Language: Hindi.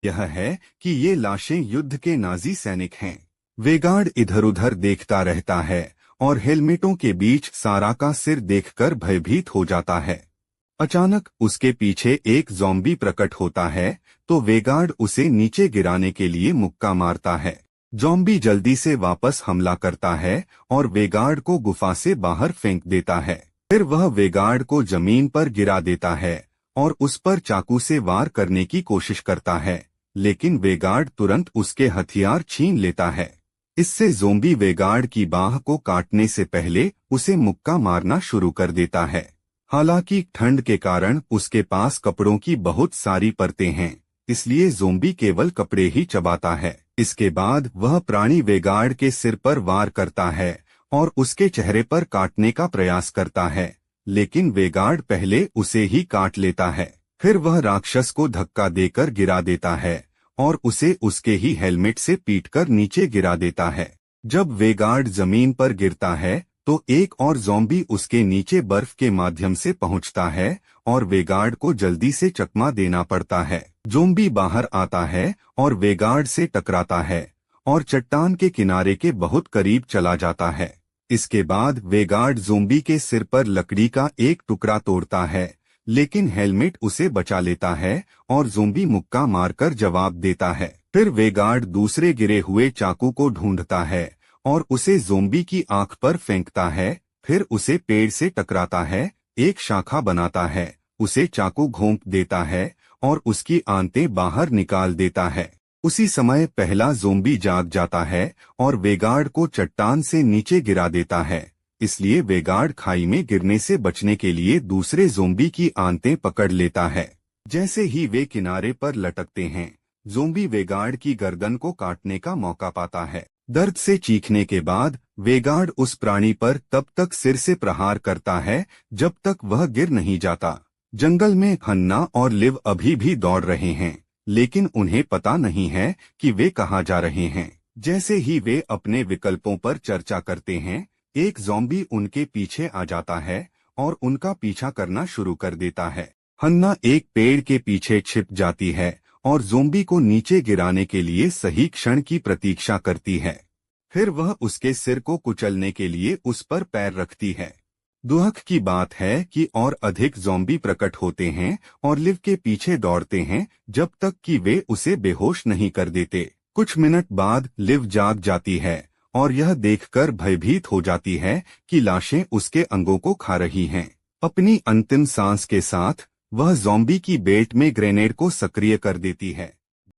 यह है कि ये लाशें युद्ध के नाजी सैनिक हैं। वेगार्ड इधर उधर देखता रहता है और हेलमेटों के बीच सारा का सिर देखकर भयभीत हो जाता है। अचानक उसके पीछे एक ज़ॉम्बी प्रकट होता है तो वेगार्ड उसे नीचे गिराने के लिए मुक्का मारता है। ज़ॉम्बी जल्दी से वापस हमला करता है और वेगार्ड को गुफा से बाहर फेंक देता है। फिर वह वेगार्ड को जमीन पर गिरा देता है और उस पर चाकू से वार करने की कोशिश करता है, लेकिन वेगार्ड तुरंत उसके हथियार छीन लेता है। इससे ज़ॉम्बी वेगार्ड की बाह को काटने से पहले उसे मुक्का मारना शुरू कर देता है। हालांकि ठंड के कारण उसके पास कपड़ों की बहुत सारी परतें हैं, इसलिए ज़ॉम्बी केवल कपड़े ही चबाता है। इसके बाद वह प्राणी वेगार्ड के सिर पर वार करता है और उसके चेहरे पर काटने का प्रयास करता है, लेकिन वेगार्ड पहले उसे ही काट लेता है। फिर वह राक्षस को धक्का देकर गिरा देता है और उसे उसके ही हेलमेट से पीटकर नीचे गिरा देता है। जब वेगार्ड जमीन पर गिरता है तो एक और ज़ॉम्बी उसके नीचे बर्फ के माध्यम से पहुंचता है और वेगार्ड को जल्दी से चकमा देना पड़ता है। ज़ॉम्बी बाहर आता है और वेगार्ड से टकराता है और चट्टान के किनारे के बहुत करीब चला जाता है। इसके बाद वेगार्ड ज़ॉम्बी के सिर पर लकड़ी का एक टुकड़ा तोड़ता है, लेकिन हेलमेट उसे बचा लेता है और ज़ॉम्बी मुक्का मारकर जवाब देता है। फिर वेगार्ड दूसरे गिरे हुए चाकू को ढूंढता है और उसे ज़ॉम्बी की आंख पर फेंकता है। फिर उसे पेड़ से टकराता है, एक शाखा बनाता है, उसे चाकू घोंप देता है और उसकी आंतें बाहर निकाल देता है। उसी समय पहला ज़ॉम्बी जाग जाता है और वेगार्ड को चट्टान से नीचे गिरा देता है। इसलिए वेगार्ड खाई में गिरने से बचने के लिए दूसरे ज़ॉम्बी की आंतें पकड़ लेता है। जैसे ही वे किनारे पर लटकते हैं, ज़ॉम्बी वेगार्ड की गर्दन को काटने का मौका पाता है। दर्द से चीखने के बाद वेगार्ड उस प्राणी पर तब तक सिर से प्रहार करता है जब तक वह गिर नहीं जाता। जंगल में हन्ना और लिव अभी भी दौड़ रहे हैं, लेकिन उन्हें पता नहीं है कि वे कहाँ जा रहे हैं। जैसे ही वे अपने विकल्पों पर चर्चा करते हैं, एक ज़ॉम्बी उनके पीछे आ जाता है और उनका पीछा करना शुरू कर देता है। हन्ना एक पेड़ के पीछे छिप जाती है और ज़ॉम्बी को नीचे गिराने के लिए सही क्षण की प्रतीक्षा करती है। फिर वह उसके सिर को कुचलने के लिए उस पर पैर रखती है। दुख की बात है कि और अधिक ज़ॉम्बी प्रकट होते हैं और लिव के पीछे दौड़ते हैं जब तक कि वे उसे बेहोश नहीं कर देते। कुछ मिनट बाद लिव जाग जाती है और यह देखकर भयभीत हो जाती है कि लाशें उसके अंगों को खा रही हैं। अपनी अंतिम सांस के साथ वह ज़ॉम्बी की बेल्ट में ग्रेनेड को सक्रिय कर देती है।